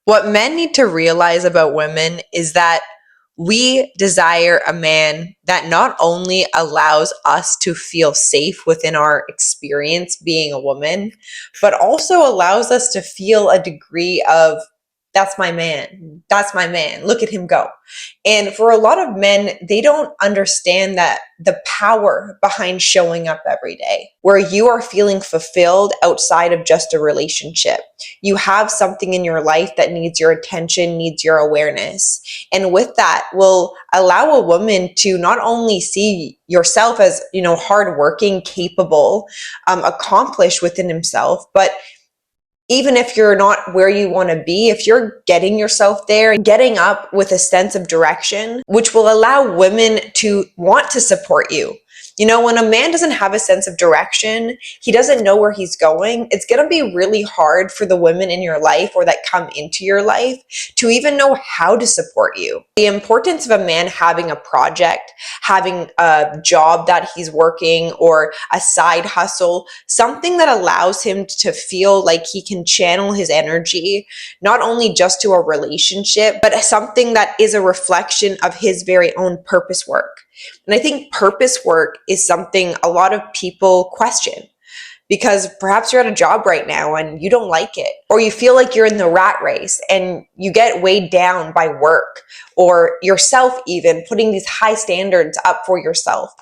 What men need to realize about women is that we desire a man that not only allows us to feel safe within our experience being a woman, but also allows us to feel a degree of, that's my man. That's my man. Look at him go. And for a lot of men, they don't understand that the power behind showing up every day, where you are feeling fulfilled outside of just a relationship. You have something in your life that needs your attention, needs your awareness. And with that will allow a woman to not only see yourself as, hardworking, capable, accomplished within himself, but even if you're not where you want to be, if you're getting yourself there, getting up with a sense of direction, which will allow women to want to support you. When a man doesn't have a sense of direction, he doesn't know where he's going, it's going to be really hard for the women in your life or that come into your life to even know how to support you. The importance of a man having a project, having a job that he's working or a side hustle, something that allows him to feel like he can channel his energy, not only just to a relationship, but something that is a reflection of his very own purpose work. And I think purpose work is something a lot of people question, because perhaps you're at a job right now and you don't like it, or you feel like you're in the rat race and you get weighed down by work or yourself, even putting these high standards up for yourself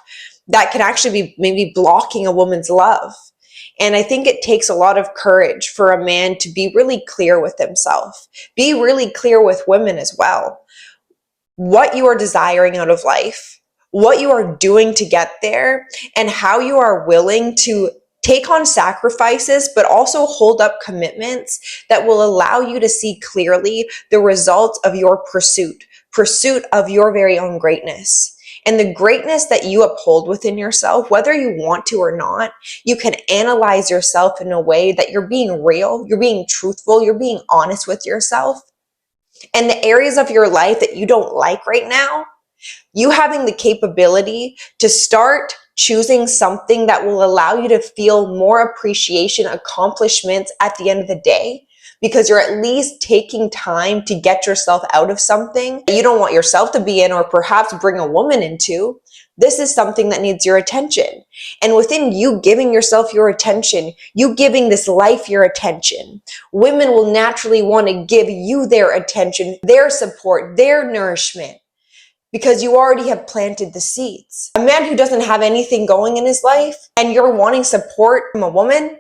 that can actually be maybe blocking a woman's love. And I think it takes a lot of courage for a man to be really clear with himself, be really clear with women as well, what you are desiring out of life, what you are doing to get there, and how you are willing to take on sacrifices, but also hold up commitments that will allow you to see clearly the results of your pursuit of your very own greatness. And the greatness that you uphold within yourself, whether you want to or not, you can analyze yourself in a way that you're being real, you're being truthful, you're being honest with yourself. And the areas of your life that you don't like right now, you having the capability to start choosing something that will allow you to feel more appreciation, accomplishments at the end of the day, because you're at least taking time to get yourself out of something that you don't want yourself to be in, or perhaps bring a woman into. This is something that needs your attention. And within you giving yourself your attention, you giving this life your attention, women will naturally want to give you their attention, their support, their nourishment, because you already have planted the seeds. A man who doesn't have anything going in his life and you're wanting support from a woman,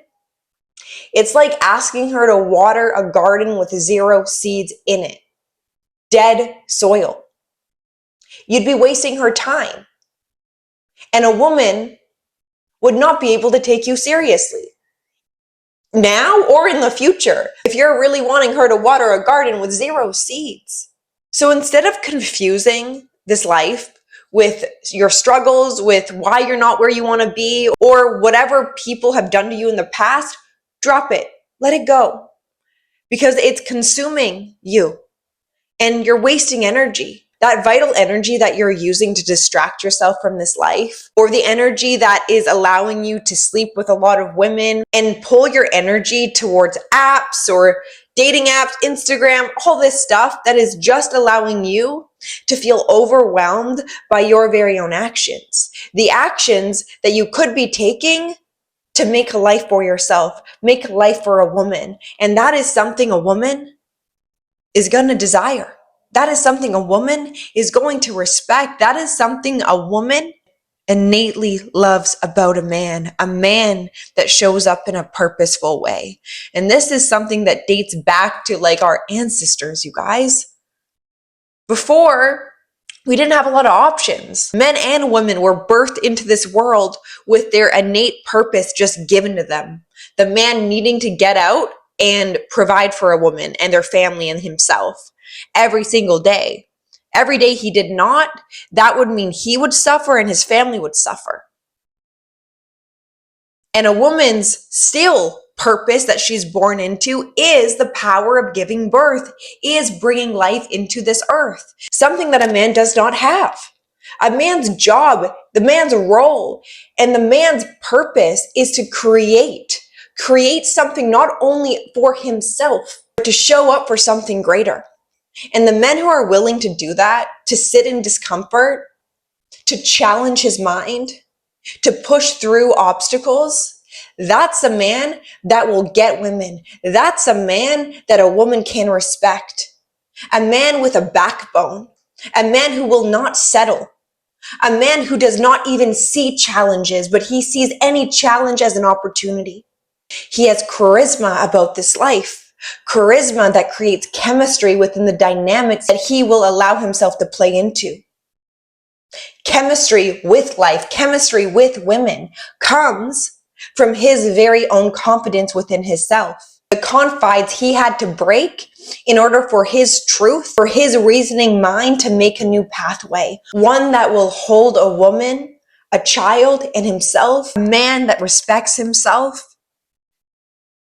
it's like asking her to water a garden with 0 seeds in it. Dead soil. You'd be wasting her time. And a woman would not be able to take you seriously, now or in the future, if you're really wanting her to water a garden with 0 seeds. So instead of confusing this life with your struggles, with why you're not where you want to be, or whatever people have done to you in the past, drop it. Let it go. Because it's consuming you and you're wasting energy. That vital energy that you're using to distract yourself from this life, or the energy that is allowing you to sleep with a lot of women and pull your energy towards apps or dating apps, Instagram, all this stuff that is just allowing you to feel overwhelmed by your very own actions. The actions that you could be taking to make a life for yourself, make a life for a woman. And that is something a woman is going to desire. That is something a woman is going to respect. That is something a woman innately loves about a man that shows up in a purposeful way. And this is something that dates back to like our ancestors, you guys. Before, we didn't have a lot of options. Men and women were birthed into this world with their innate purpose just given to them. The man needing to get out and provide for a woman and their family and himself every single day. Every day he did not, that would mean he would suffer and his family would suffer. And a woman's still purpose that she's born into is the power of giving birth, is bringing life into this earth, something that a man does not have. A man's job, the man's role, and the man's purpose is to create something not only for himself, to show up for something greater. And the men who are willing to do that, to sit in discomfort, to challenge his mind, to push through obstacles, that's a man that will get women. That's a man that a woman can respect. A man with a backbone. A man who will not settle. A man who does not even see challenges, but he sees any challenge as an opportunity. He has charisma about this life. Charisma that creates chemistry within the dynamics that he will allow himself to play into. Chemistry with life, chemistry with women comes from his very own confidence within himself. The confines he had to break in order for his truth, for his reasoning mind to make a new pathway. One that will hold a woman, a child, and himself, a man that respects himself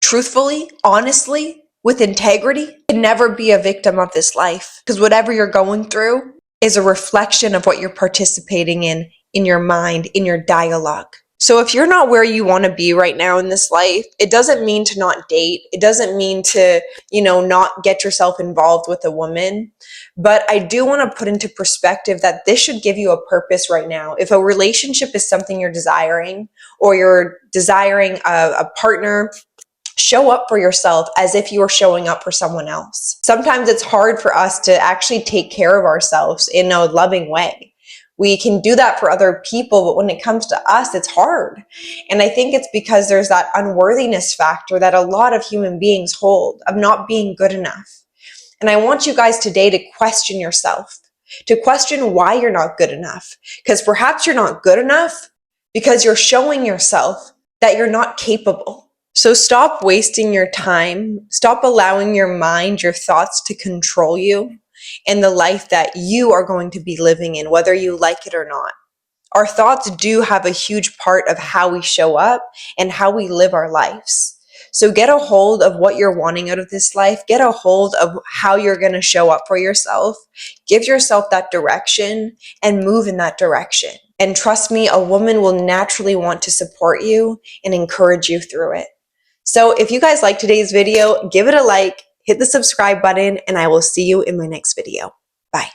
truthfully, honestly, with integrity, can never be a victim of this life. Because whatever you're going through is a reflection of what you're participating in your mind, in your dialogue. So if you're not where you want to be right now in this life, it doesn't mean to not date. It doesn't mean to, not get yourself involved with a woman. But I do want to put into perspective that this should give you a purpose right now. If a relationship is something you're desiring, or you're desiring a partner, show up for yourself as if you were showing up for someone else. Sometimes it's hard for us to actually take care of ourselves in a loving way. We can do that for other people, but when it comes to us, it's hard. And I think it's because there's that unworthiness factor that a lot of human beings hold of not being good enough. And I want you guys today to question yourself, to question why you're not good enough. Because perhaps you're not good enough because you're showing yourself that you're not capable. So stop wasting your time. Stop allowing your mind, your thoughts to control you in the life that you are going to be living in, whether you like it or not. Our thoughts do have a huge part of how we show up and how we live our lives. So get a hold of what you're wanting out of this life. Get a hold of how you're going to show up for yourself. Give yourself that direction and move in that direction. And trust me, a woman will naturally want to support you and encourage you through it. So if you guys like today's video, give it a like, hit the subscribe button, and I will see you in my next video. Bye.